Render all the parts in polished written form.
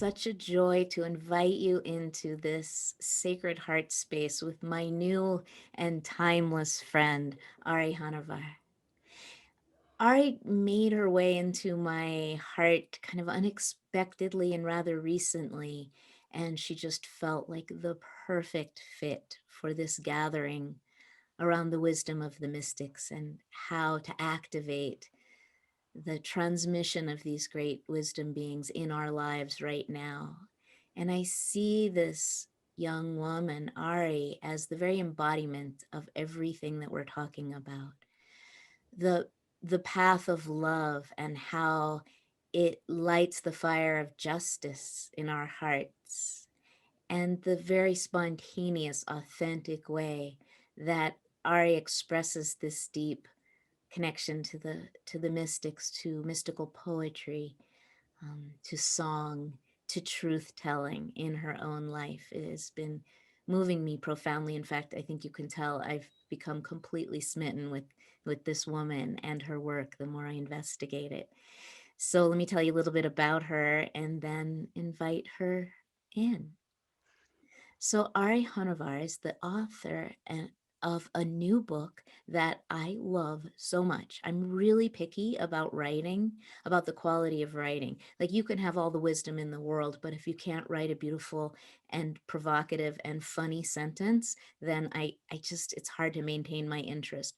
such a joy to invite you into this sacred heart space with my new and timeless friend, Ari Honarvar. Ari made her way into my heart kind of unexpectedly and rather recently, and she just felt like the perfect fit for this gathering around the wisdom of the mystics and how to activate the transmission of these great wisdom beings in our lives right now. And I see this young woman, Ari, as the very embodiment of everything that we're talking about. The the path of love and how it lights the fire of justice in our hearts, and the very spontaneous, authentic way that Ari expresses this deep connection to the mystics, to mystical poetry, to song, to truth telling in her own life. It has been moving me profoundly. In fact, I think you can tell I've become completely smitten with this woman and her work the more I investigate it. So let me tell you a little bit about her and then invite her in. So Ari Honarvar is the author of a new book that I love so much. I'm really picky about writing, about the quality of writing. Like you can have all the wisdom in the world, but if you can't write a beautiful and provocative and funny sentence, then I just, it's hard to maintain my interest.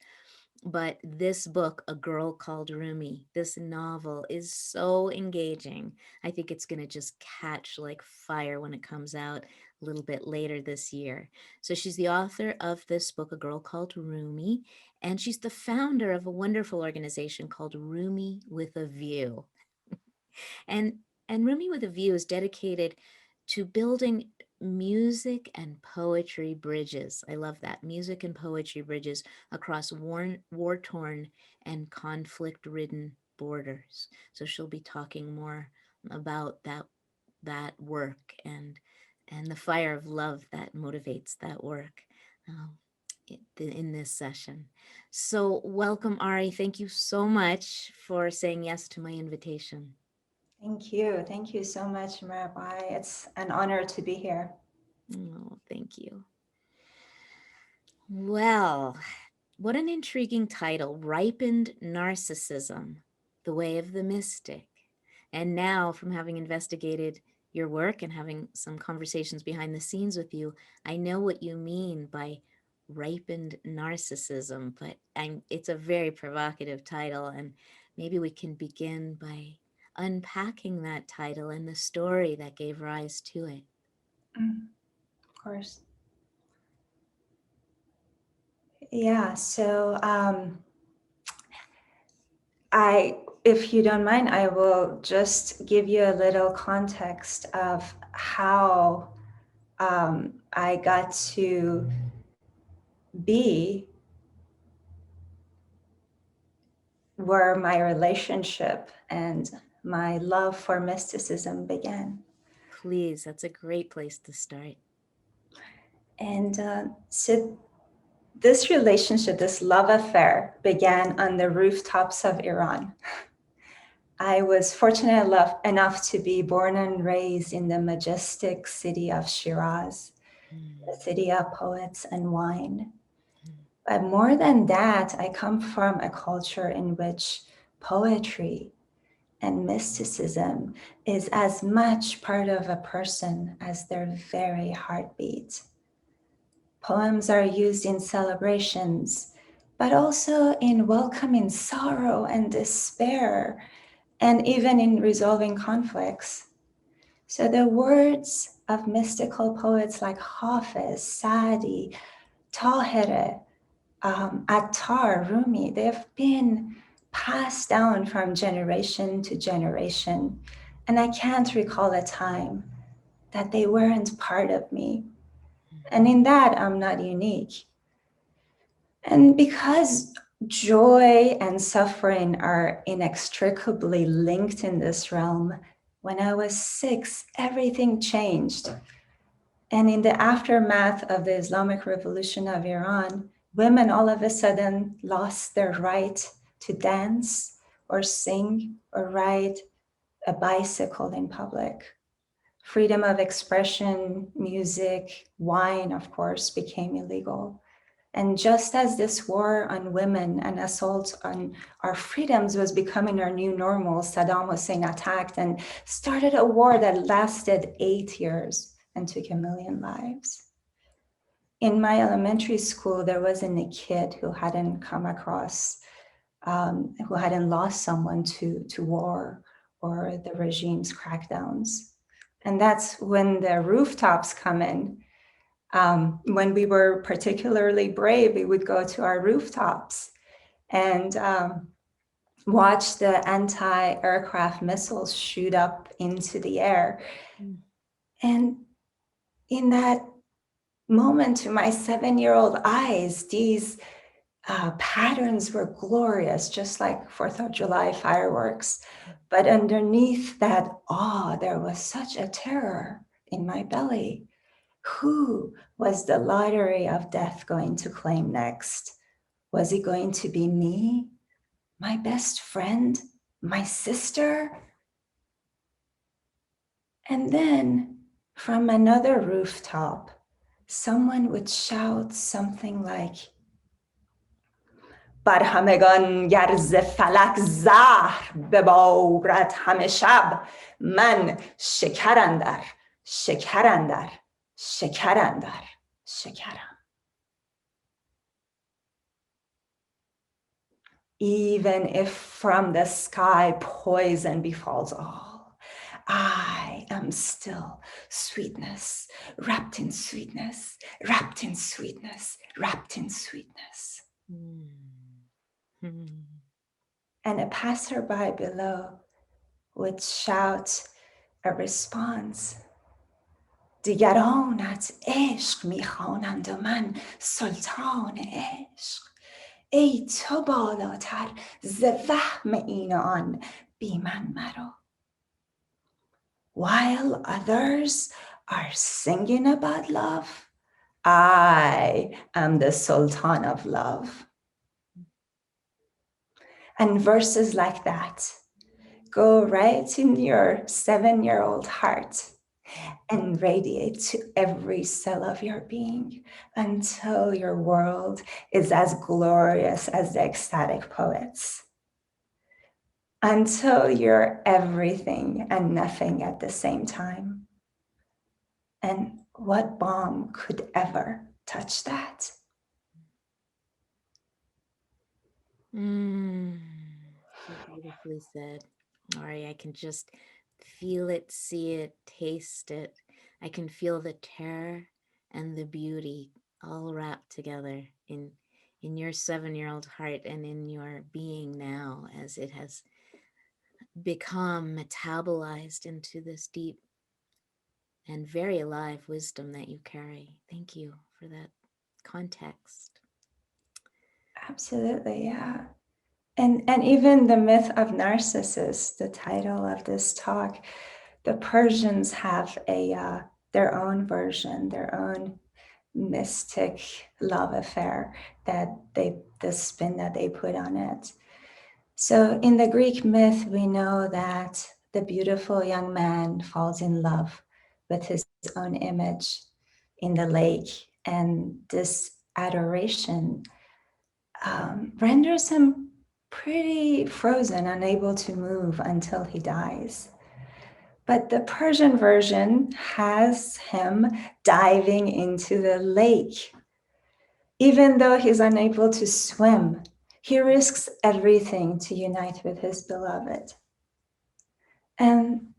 But this book, A Girl Called Rumi, this novel is so engaging. I think it's going to just catch like fire when it comes out a little bit later this year. So she's the author of this book, A Girl Called Rumi, and she's the founder of a wonderful organization called Rumi with a View. And Rumi with a View is dedicated to building music and poetry bridges. I love that. Music and poetry bridges across war-torn and conflict-ridden borders. So she'll be talking more about that work and the fire of love that motivates that work um, in this session. So welcome, Ari. Thank you so much for saying yes to my invitation. Thank you. Thank you so much, Rabbi. It's an honor to be here. Oh, thank you. Well, what an intriguing title, Ripened Narcissism, The Way of the Mystic. And now, from having investigated your work and having some conversations behind the scenes with you, I know what you mean by ripened narcissism, but it's a very provocative title. And maybe we can begin by unpacking that title and the story that gave rise to it. Of course. Yeah. If you don't mind, I will just give you a little context of how I got to be where my relationship and my love for mysticism began. Please, that's a great place to start. And so this relationship, this love affair, began on the rooftops of Iran. I was fortunate enough to be born and raised in the majestic city of Shiraz, the Mm, city of poets and wine. mm, But more than that, I come from a culture in which poetry and mysticism is as much part of a person as their very heartbeat. Poems are used in celebrations, but also in welcoming sorrow and despair, and even in resolving conflicts. So the words of mystical poets like Hafiz, Saadi, Tahir, Attar, Rumi, they've been passed down from generation to generation. And I can't recall a time that they weren't part of me. And in that, I'm not unique. And because joy and suffering are inextricably linked in this realm, when I was 6, everything changed. And in the aftermath of the Islamic Revolution of Iran, women all of a sudden lost their right to dance or sing or ride a bicycle in public. freedom of expression, music, wine, of course, became illegal. And just as this war on women and assault on our freedoms was becoming our new normal, Saddam Hussein attacked and started a war that lasted 8 years and took 1,000,000 lives. In my elementary school, there wasn't a kid who hadn't come across, who hadn't lost someone to war or the regime's crackdowns. And that's when the rooftops come in. When we were particularly brave, we would go to our rooftops and watch the anti-aircraft missiles shoot up into the air. Mm. And in that moment, to my 7-year-old eyes, these patterns were glorious, just like 4th of July fireworks. But underneath that awe, there was such a terror in my belly. Who was the lottery of death going to claim next? Was it going to be me, my best friend, my sister? And then from another rooftop, someone would shout something like, بر همگان گر ز فلک زهر ببارد همه شب من شکر اندر شکر اندر شکر اندر شکرم. Even if from the sky poison befalls all, I am still sweetness, wrapped in sweetness, wrapped in sweetness, wrapped in sweetness. And a passerby below would shout a response. دیگرانت عشق میخوانند و من سلطان عشق. ای تو بالاتر ز وهم این و آن بی من مرو. While others are singing about love, I am the Sultan of love. And verses like that go right in your 7-year-old heart and radiate to every cell of your being until your world is as glorious as the ecstatic poets. Until you're everything and nothing at the same time. And what bomb could ever touch that? So beautifully said. Ari, I can just feel it, see it, taste it. I can feel the terror and the beauty all wrapped together in your 7-year-old heart and in your being now as it has become metabolized into this deep and very alive wisdom that you carry. Thank you for that context. Absolutely, yeah. And even the myth of Narcissus, the title of this talk, the Persians have their own version, their own mystic love affair the spin that they put on it. So in the Greek myth, we know that the beautiful young man falls in love with his own image in the lake, and this adoration renders him pretty frozen, unable to move until he dies. But the Persian version has him diving into the lake. Even though he's unable to swim, he risks everything to unite with his beloved. And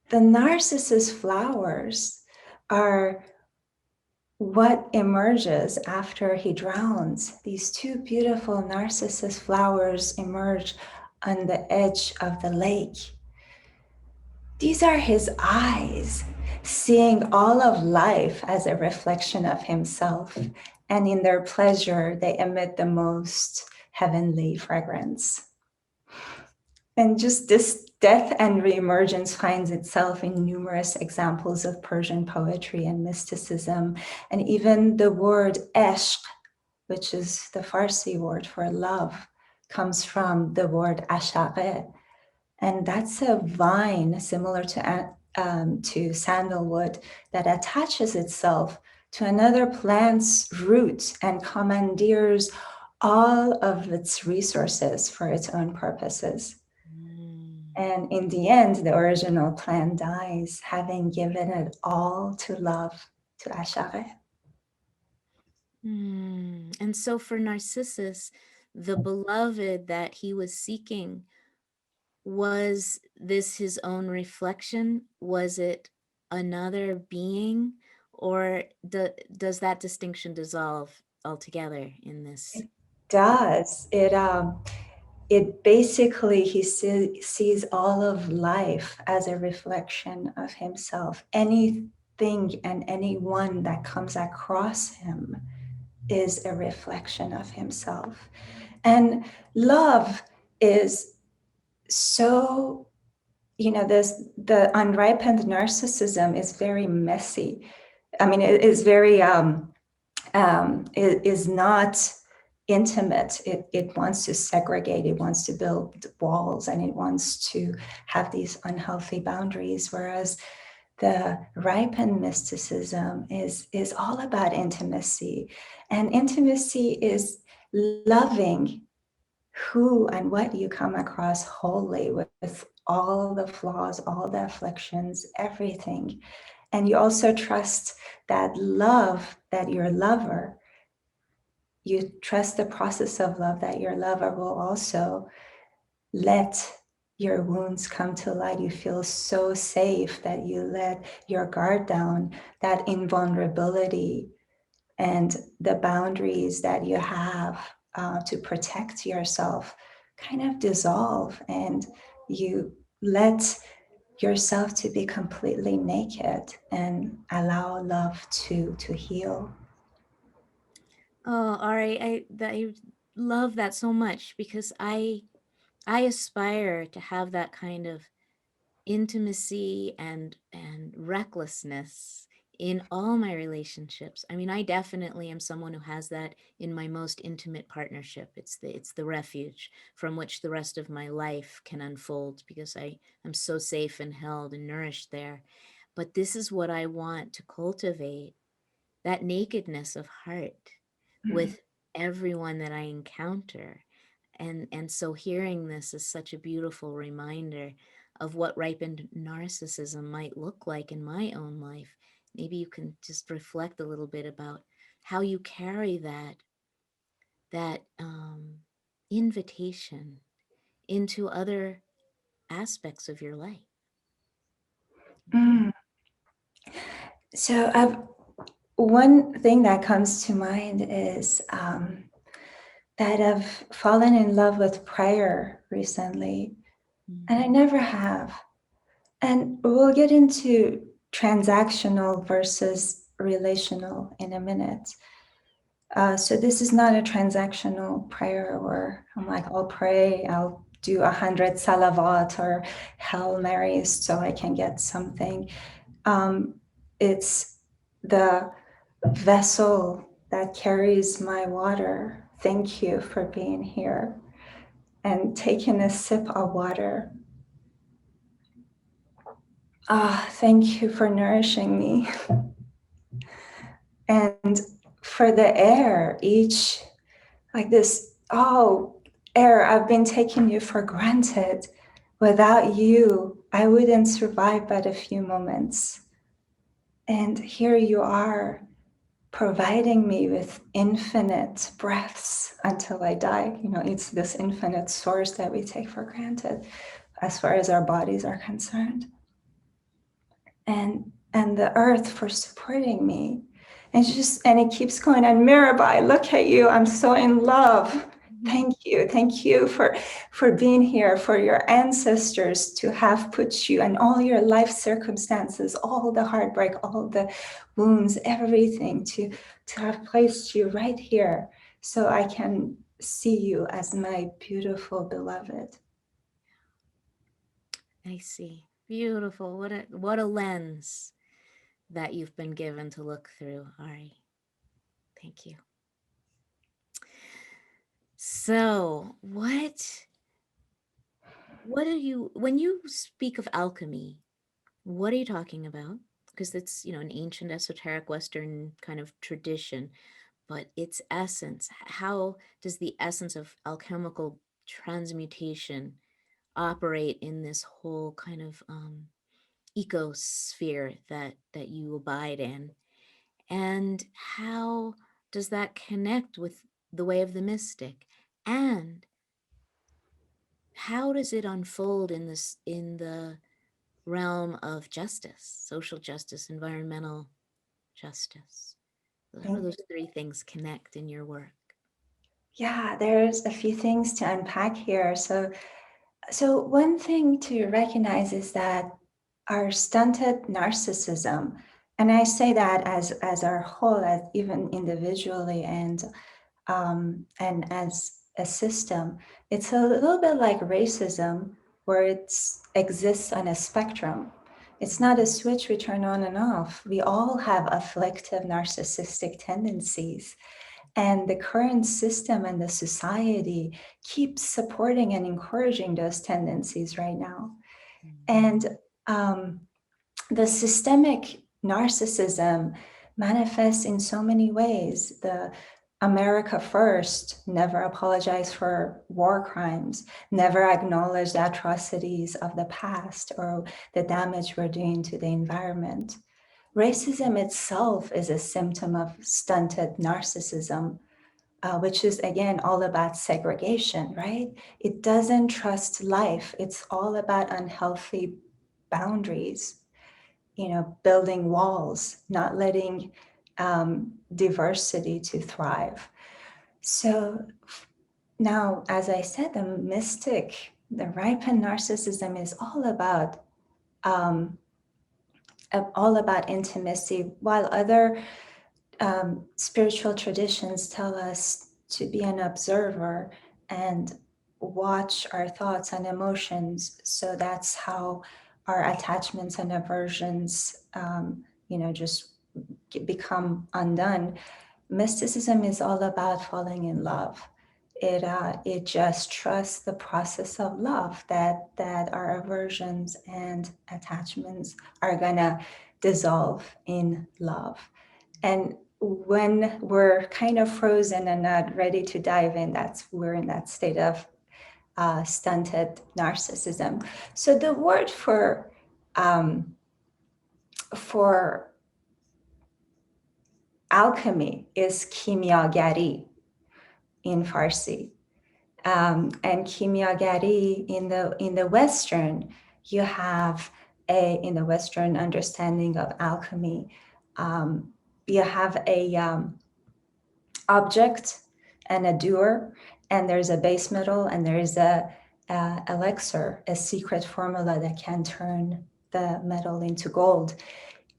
the narcissus flowers are what emerges after he drowns. These two beautiful narcissus flowers emerge on the edge of the lake. These are his eyes, seeing all of life as a reflection of himself. And in their pleasure, they emit the most heavenly fragrance. And just this death and reemergence finds itself in numerous examples of Persian poetry and mysticism. And even the word ishq, which is the Farsi word for love, comes from the word ashaqe. And that's a vine similar to to sandalwood that attaches itself to another plant's root and commandeers all of its resources for its own purposes. Mm. And in the end, the original plant dies, having given it all to love, to Ashare. And so for Narcissus, the beloved that he was seeking, was this his own reflection? Was it another being? Or does that distinction dissolve altogether in this? Does it basically sees all of life as a reflection of himself. Anything and anyone that comes across him is a reflection of himself. And love is so, this the unripened narcissism is very messy. I mean, it is very it is not intimate. It wants to segregate, it wants to build walls, and it wants to have these unhealthy boundaries. Whereas the ripened mysticism is all about intimacy. And intimacy is loving who and what you come across wholly with all the flaws, all the afflictions, everything. And you also trust that love, that your lover, you trust the process of love, that your lover will also let your wounds come to light. You feel so safe that you let your guard down, that invulnerability and the boundaries that you have to protect yourself kind of dissolve, and you let yourself to be completely naked and allow love to heal. Oh, Ari, I love that so much because I aspire to have that kind of intimacy and recklessness in all my relationships. I mean, I definitely am someone who has that in my most intimate partnership. It's the refuge from which the rest of my life can unfold because I am so safe and held and nourished there. But this is what I want to cultivate, that nakedness of heart Mm. with everyone that I encounter. And so hearing this is such a beautiful reminder of what ripened narcissism might look like in my own life. Maybe you can just reflect a little bit about how you carry that invitation into other aspects of your life. Mm. So, one thing that comes to mind is that I've fallen in love with prayer recently, and I Mm-hmm. never have. And we'll get into transactional versus relational in a minute. So this is not a transactional prayer where I'm like, I'll pray, I'll do 100 salavat or Hail Marys so I can get something. Um, it's the vessel that carries my water. Thank you for being here. And taking a sip of water. Ah, thank you for nourishing me. And for the air, each like this, oh, air, I've been taking you for granted. Without you, I wouldn't survive but a few moments. And here you are, providing me with infinite breaths until I die. It's this infinite source that we take for granted as far as our bodies are concerned. And the earth for supporting me. And it keeps going. And Mirabai, look at you. I'm so in love. Thank you for being here, for your ancestors to have put you and all your life circumstances, all the heartbreak, all the wounds, everything to have placed you right here so I can see you as my beautiful beloved. I see. Beautiful. What a lens that you've been given to look through, Ari. Thank you. So, what do you, when you speak of alchemy, What are you talking about? Because it's, an ancient esoteric Western kind of tradition, but its essence, how does the essence of alchemical transmutation operate in this whole kind of ecosphere that you abide in? And how does that connect with the way of the mystic? And how does it unfold in the realm of justice, social justice, environmental justice? How do Thank those three things connect in your work? Yeah, there's a few things to unpack here. So one thing to recognize is that our stunted narcissism, and I say that as our whole, as even individually and as a system, it's a little bit like racism, where it exists on a spectrum. It's not a Mhm. switch we turn on and off. We all have afflictive narcissistic tendencies. And the current system and the society keeps supporting and encouraging those tendencies right now. Mhm. And um, the systemic narcissism manifests in so many ways. The America first never apologized for war crimes, never acknowledged the atrocities of the past or the damage we're doing to the environment. Racism itself is a symptom of stunted narcissism, which is again all about segregation, right? It doesn't trust life. It's all about unhealthy boundaries, building walls, not letting diversity to thrive. So now, as I said, the ripened narcissism is um, all about intimacy, while other spiritual traditions tell us to be an observer and watch our thoughts and emotions. So that's how our attachments and aversions, just become undone. Mysticism is all about falling in love. It just trusts the process of love, that our aversions and attachments are gonna dissolve in love. And when we're kind of frozen and not ready to dive in, we're in that state of stunted narcissism. So the word for alchemy is kimyagari in Farsi. And kimyagari in the Western, you have in the Western understanding of alchemy, um, you have a object and a doer, and there's a base metal, and there's a elixir, a secret formula that can turn the metal into gold.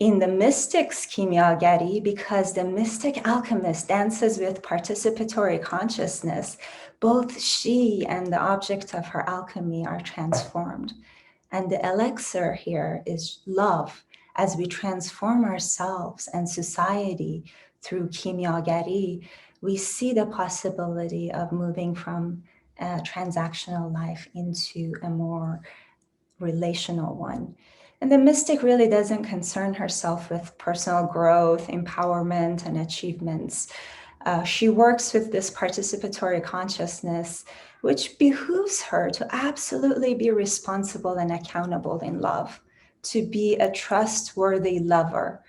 In the mystic's kimyagari, because the mystic alchemist dances with participatory consciousness, both she and the object of her alchemy are transformed. And the elixir here is love. As we transform ourselves and society through kimyagari, we see the possibility of moving from a transactional life into a more relational one. And the mystic really doesn't concern herself with personal growth, empowerment, and achievements. She works with this participatory consciousness, which behooves her to absolutely be responsible and accountable in love, to be a trustworthy lover,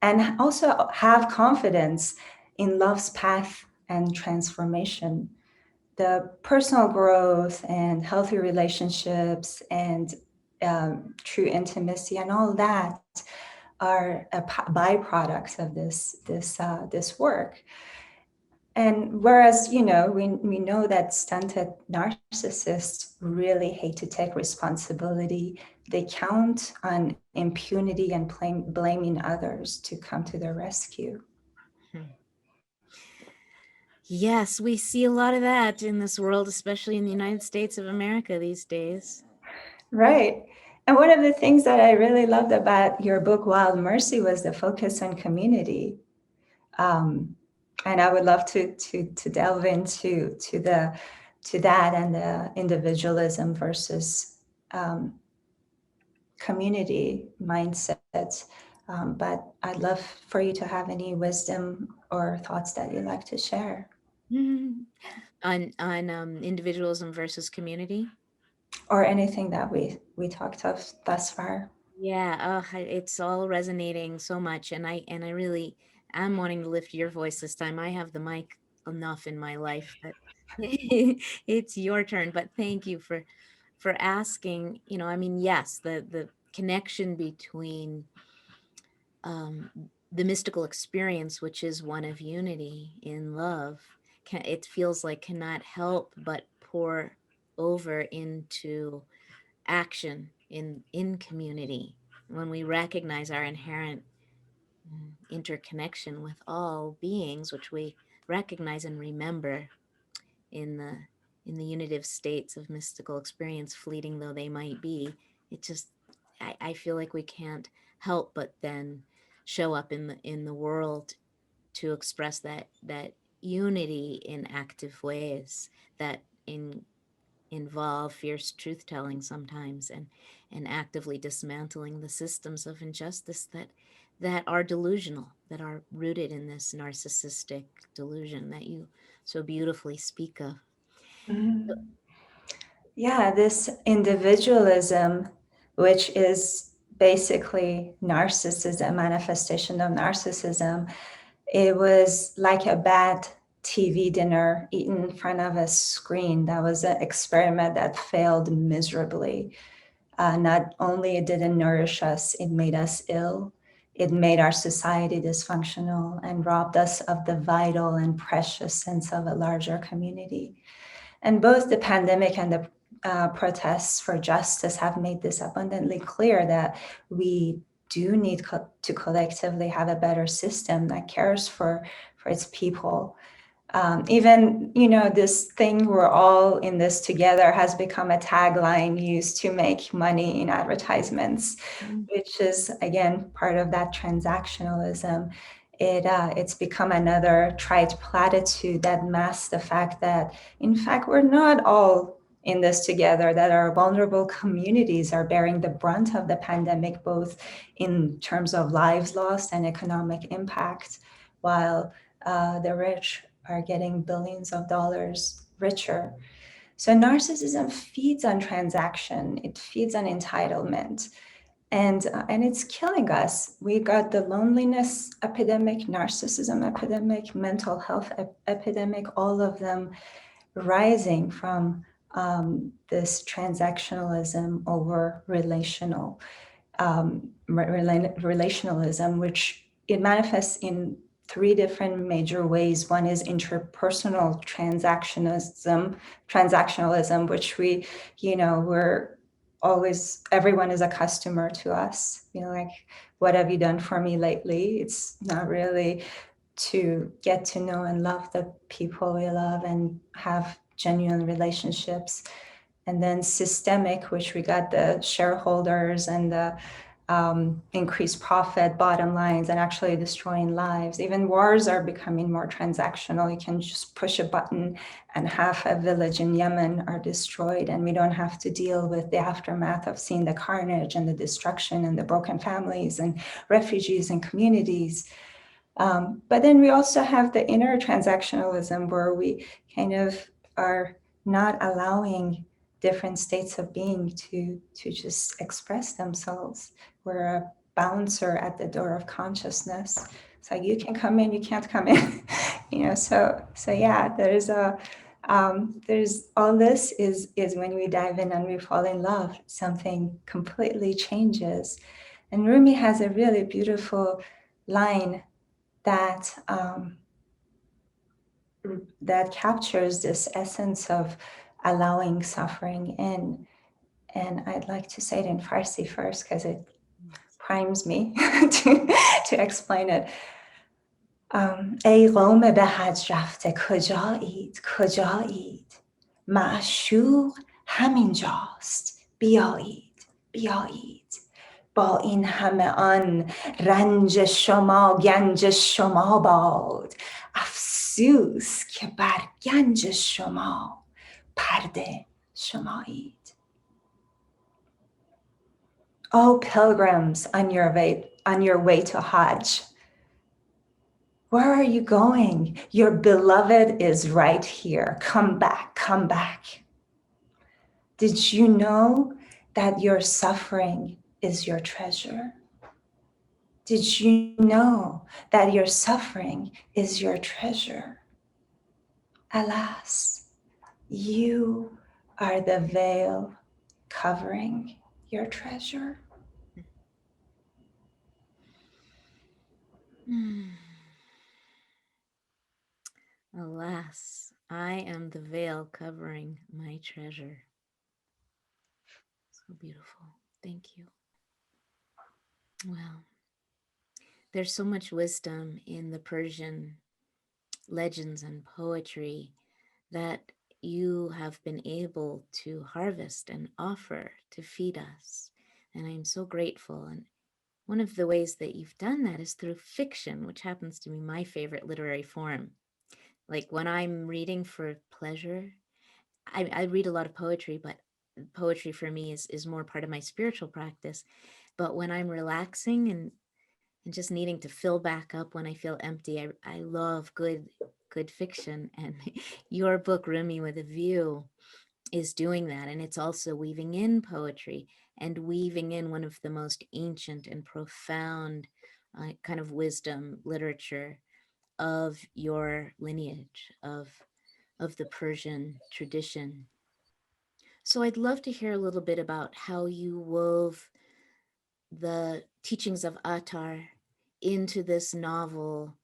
and also have confidence in love's path and transformation. The personal growth and healthy relationships and true intimacy and all that are a byproducts of this work. And whereas, we know that stunted narcissists really hate to take responsibility, they count on impunity and blaming others to come to their rescue. Hmm. Yes, we see a lot of that in this world, especially in the United States of America these days. Right. And one of the things that I really loved about your book, Wild Mercy, was the focus on community. Um, and I would love to delve into to that and the individualism versus um, community mindset. But I'd love for you to have any wisdom or thoughts that you'd like to share, On individualism versus community. or anything that we talked of thus far. Yeah, it's all resonating so much, and I really am wanting to lift your voice this time. I have the mic enough in my life that it's your turn, but thank you for asking. I mean, yes, the connection between um, the mystical experience, which is one of unity in love, it feels like cannot help but pour over into action in community when we recognize our inherent interconnection with all beings, which we recognize and remember in the unitive states of mystical experience, fleeting though they might be. It just I feel like we can't help but then show up in the world to express that unity in active ways that involve fierce truth telling sometimes, and actively dismantling the systems of injustice that are delusional, that are rooted in this narcissistic delusion that you so beautifully speak of. Mhm. Yeah, this individualism, which is basically narcissism, manifestation of narcissism, it was like a bad TV dinner eaten in front of a screen. That was an experiment that failed miserably. Not only it didn't nourish us, it made us ill. It made our society dysfunctional and robbed us of the vital and precious sense of a larger community. And both the pandemic and the protests for justice have made this abundantly clear that we do need to collectively have a better system that cares for its people. Even, this thing, we're all in this together, has become a tagline used to make money in advertisements, Mm. which is again part of that transactionalism. It's become another trite platitude that masks the fact that, in fact, we're not all in this together, that our vulnerable communities are bearing the brunt of the pandemic, both in terms of lives lost and economic impact, while the rich are getting billions of dollars richer. So narcissism feeds on transaction, it feeds on entitlement, and it's killing us. We got the loneliness epidemic, narcissism epidemic, mental health epidemic, all of them rising from this transactionalism over relationalism, which it manifests in three different major ways. One is interpersonal transactionalism, which we're always, everyone is a customer to us. Like, what have you done for me lately? It's not really to get to know and love the people we love and have genuine relationships. And then systemic, which we got the shareholders and the increased profit, bottom lines, and actually destroying lives. Even wars are becoming more transactional. You can just push a button and half a village in Yemen are destroyed, and we don't have to deal with the aftermath of seeing the carnage and the destruction and the broken families and refugees and communities. But then we also have the inner transactionalism, where we kind of are not allowing different states of being to just express themselves. We're a bouncer at the door of consciousness. It's like, you can come in, you can't come in. So yeah, there's all this is when we dive in and we fall in love, something completely changes. And Rumi has a really beautiful line that that captures this essence of allowing suffering in. And I'd like to say it in Farsi first because it primes me to explain it. ای قوم به حج رفته کجایید کجایید، معشوق همینجاست بیایید بیایید، با این همه آن رنج شما گنج شما باد، افسوس که بر گنج شما پرده شمایید. Oh, pilgrims on your way to Hajj, where are you going? Your beloved is right here. Come back, come back. Did you know that your suffering is your treasure? Did you know that your suffering is your treasure? Alas, you are the veil covering your treasure. Hmm. Alas, I am the veil covering my treasure. So beautiful. Thank you. Well, there's so much wisdom in the Persian legends and poetry that you have been able to harvest and offer to feed us. And I'm so grateful. And one of the ways that you've done that is through fiction, which happens to be my favorite literary form. Like when I'm reading for pleasure, I read a lot of poetry, but poetry for me is more part of my spiritual practice. But when I'm relaxing and just needing to fill back up when I feel empty, I love good fiction. And your book, Rumi with a View, is doing that. And it's also weaving in poetry and weaving in one of the most ancient and profound kind of wisdom literature of your lineage of the Persian tradition. So I'd love to hear a little bit about how you wove the teachings of Attar into this novel,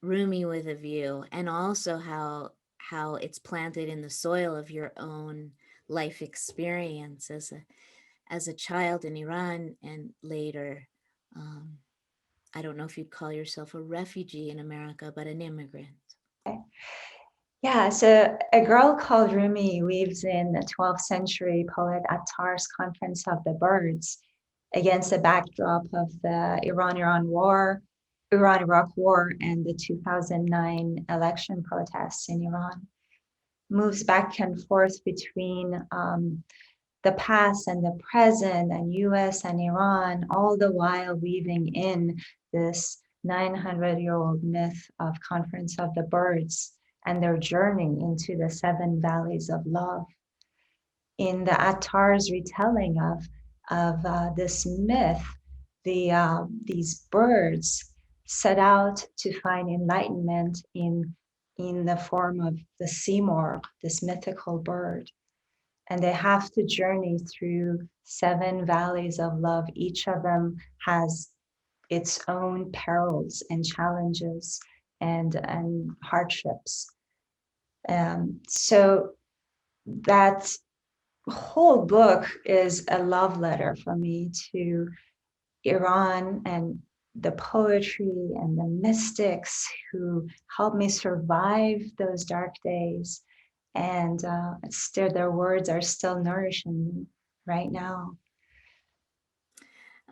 Rumi with a View, and also how it's planted in the soil of your own life experience as a child in Iran and later. Um, I don't know if you'd call yourself a refugee in America, but an immigrant. Yeah, so a girl called Rumi weaves in the 12th century poet Attar's Conference of the Birds against the backdrop of the Iran-Iraq War, and the 2009 election protests in Iran. Moves back and forth between the past and the present, and US and Iran, all the while weaving in this 900-year-old myth of Conference of the Birds and their journey into the seven valleys of love. In the Attar's retelling of this myth, these birds set out to find enlightenment in the form of the Seymour, this mythical bird, and they have to journey through seven valleys of love. Each of them has its own perils and challenges and hardships. So that whole book is a love letter for me to Iran and the poetry and the mystics who helped me survive those dark days. And still, their words are still nourishing me right now.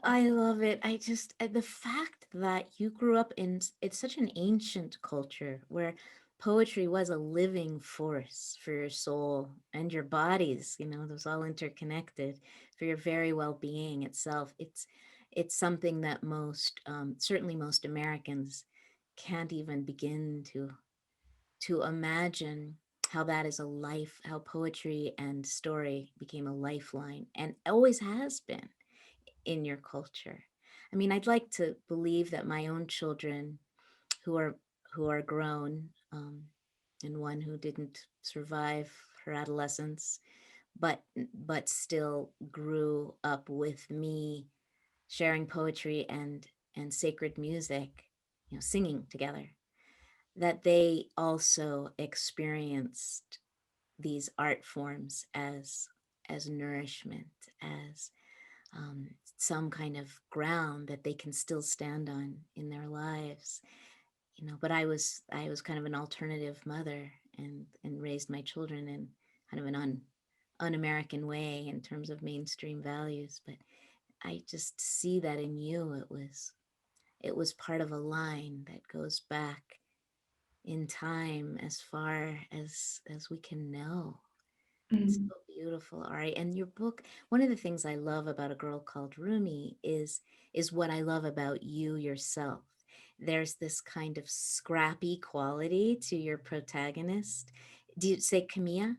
I love it. The fact that you grew up in it's such an ancient culture where poetry was a living force for your soul and your bodies, it was all interconnected for your very well-being itself. It's something that certainly most Americans can't even begin to imagine how that is a life, how poetry and story became a lifeline and always has been in your culture. I mean, I'd like to believe that my own children who are who are grown, and one who didn't survive her adolescence, but still grew up with me sharing poetry and sacred music, singing together, that they also experienced these art forms as nourishment, as some kind of ground that they can still stand on in their lives. But I was kind of an alternative mother and raised my children in kind of an un-American way in terms of mainstream values. But I just see that in you. It was part of a line that goes back in time as far as we can know. It's Mm. so Beautiful, Ari. And your book, one of the things I love about A Girl Called Rumi is what I love about you yourself. There's this kind of scrappy quality to your protagonist. Do you say Camilla?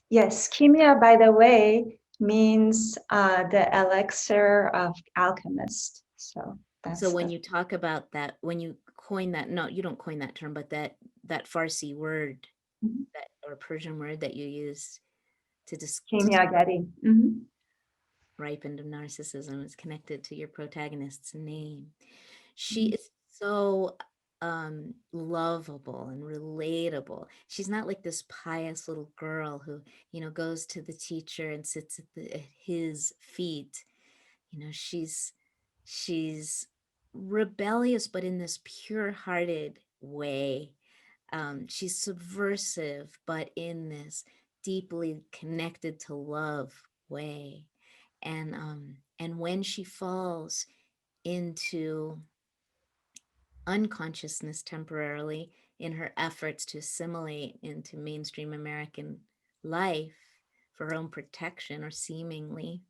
Yes, kimia, by the way, means the elixir of alchemist. So So that's when the you talk about that, when you coin that, no, you don't coin that term, but that Farsi word, mhm. that or Persian word that you use to Kimia Getty. Mhm. Ripened of Narcissism is connected to your protagonist's name. She Mhm. is so lovable and relatable. She's not like this pious little girl who, goes to the teacher and sits at his feet. She's rebellious, but in this pure-hearted way. She's subversive, but in this deeply connected to love way. And when she falls into unconsciousness temporarily in her efforts to assimilate into mainstream American life for her own protection, or seemingly,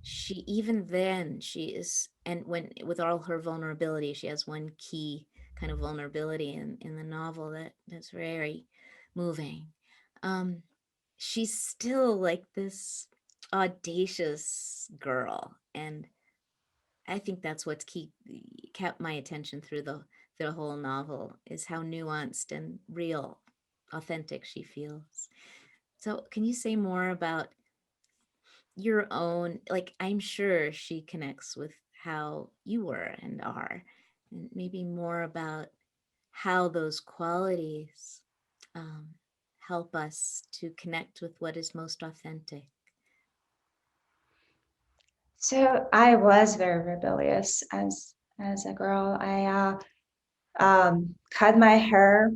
she even then she is, and when with all her vulnerability, she has one key kind of vulnerability in the novel that's very moving. um she's still like this audacious girl, and I think that's what's kept my attention through the whole novel, is how nuanced and real, authentic she feels. So can you say more about your own, like, I'm sure she connects with how you were and are, and maybe more about how those qualities um, help us to connect with what is most authentic. So I was very rebellious as a girl. I cut my hair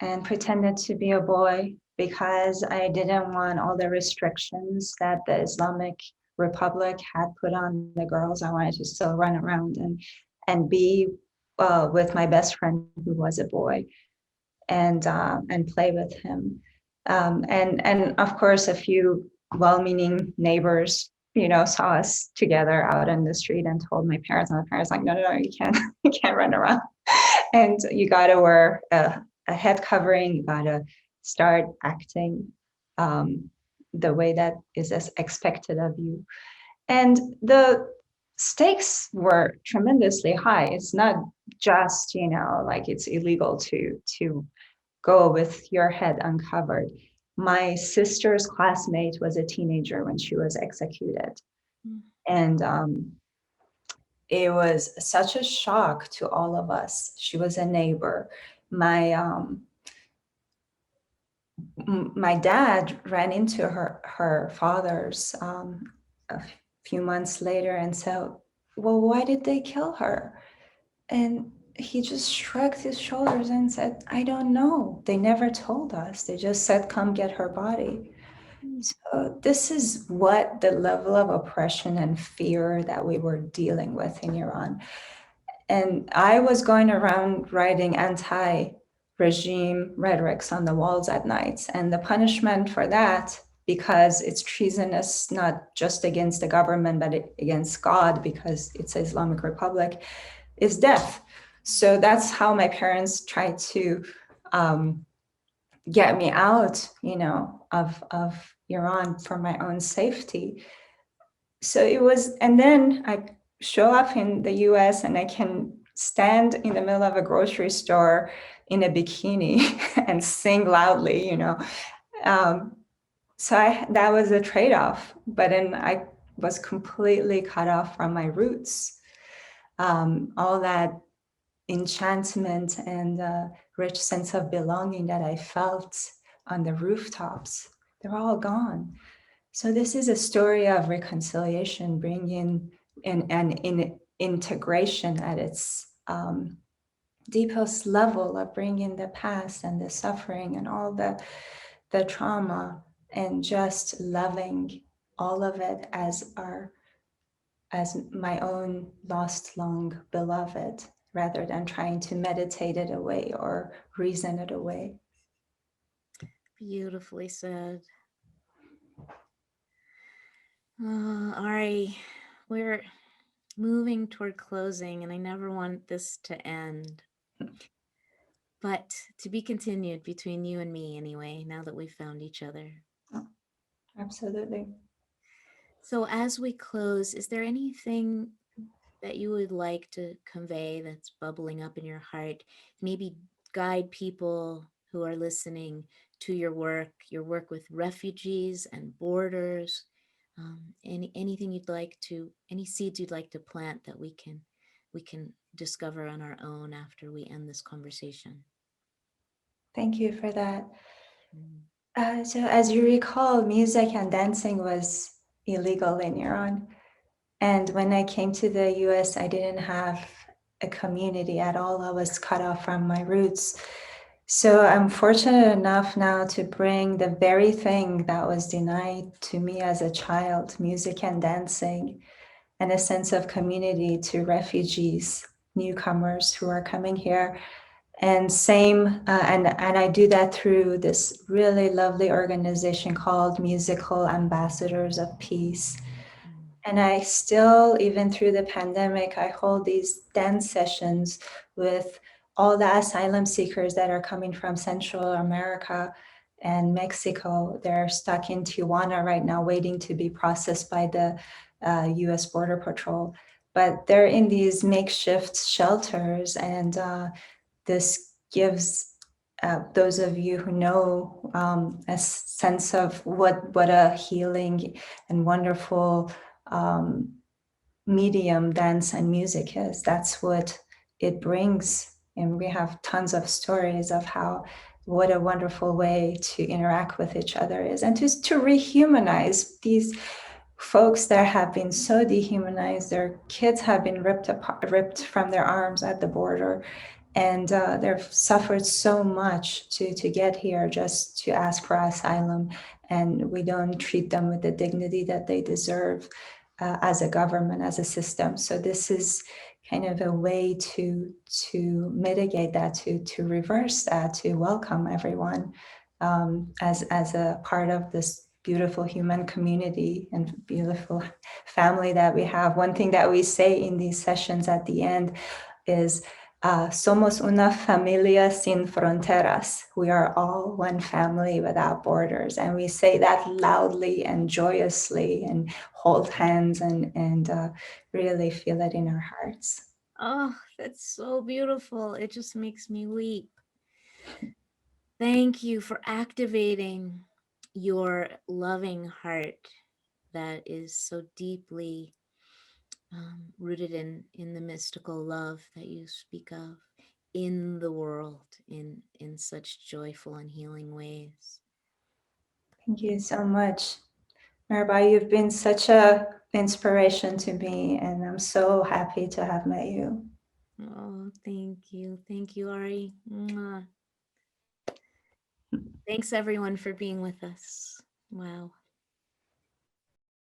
and pretended to be a boy because I didn't want all the restrictions that the Islamic Republic had put on the girls. I wanted to still run around and be with my best friend who was a boy and play with him. And of course, a few well-meaning neighbors, saw us together out in the street and told my parents. And my parents like, no, no, no, you can't, you can't run around, and you got to wear a head covering. You got to start acting um, the way that is as expected of you. And the stakes were tremendously high. It's not just, like it's illegal to go with your head uncovered. My sister's classmate was a teenager when she was executed. Mm. And it was such a shock to all of us. She was a neighbor. My my dad ran into her father's a few months later and said, "Well, why did they kill her?" And he just shrugged his shoulders and said, "I don't know. They never told us. They just said, 'Come get her body.'" Mm. So this is what the level of oppression and fear that we were dealing with in Iran. And I was going around writing anti-regime rhetorics on the walls at night. And the punishment for that, because it's treasonous not just against the government, but against God, because it's an Islamic Republic, is death. So that's how my parents tried to um, get me out, of Iran for my own safety. So it was, and then I show up in the US and I can stand in the middle of a grocery store in a bikini and sing loudly. Um, so that was a trade-off, but then I was completely cut off from my roots. All that enchantment and rich sense of belonging that I felt on the rooftops, they're all gone. So this is a story of reconciliation, bringing in integration at its deepest level of bringing the past and the suffering and all the trauma, and just loving all of it as my own lost long beloved, rather than trying to meditate it away or reason it away. Beautifully said. Ari, we're moving toward closing, and I never want this to end. But to be continued between you and me, anyway, now that we've found each other. Oh, absolutely. So, as we close, is there anything that you would like to convey that's bubbling up in your heart? Maybe guide people who are listening to your work with refugees and borders. Anything you'd like to, any seeds you'd like to plant that we can discover on our own after we end this conversation. Thank you for that. Mm. So, as you recall, music and dancing was illegal in Iran. And when I came to the US, I didn't have a community at all. I was cut off from my roots. So I'm fortunate enough now to bring the very thing that was denied to me as a child, music and dancing, and a sense of community to refugees, newcomers who are coming here. And and I do that through this really lovely organization called Musical Ambassadors of Peace. Mm. And I still, even through the pandemic, I hold these dance sessions with all the asylum seekers that are coming from Central America and Mexico. They're stuck in Tijuana right now, waiting to be processed by the US Border Patrol. But they're in these makeshift shelters, and this gives those of you who know a sense of what a healing and wonderful um, medium dance and music is. That's what it brings. And we have tons of stories of how what a wonderful way to interact with each other is, and to rehumanize these folks that have been so dehumanized. Their kids have been ripped apart, ripped from their arms at the border, and they've suffered so much to get here just to ask for asylum, and we don't treat them with the dignity that they deserve as a government, as a system. So this is kind of a way to mitigate that, to reverse that, to welcome everyone as a part of this beautiful human community and beautiful family that we have. One thing that we say in these sessions at the end is somos una familia sin fronteras. We are all one family without borders. And we say that loudly and joyously and hold hands and really feel it in our hearts. Oh, that's so beautiful. It just makes me weep. Thank you for activating your loving heart that is so deeply rooted in the mystical love that you speak of in the world in such joyful and healing ways. Thank you so much. Mirabai, you've been such a inspiration to me, and I'm so happy to have met you. Oh, thank you, Ari. Mwah. Thanks everyone for being with us. Wow.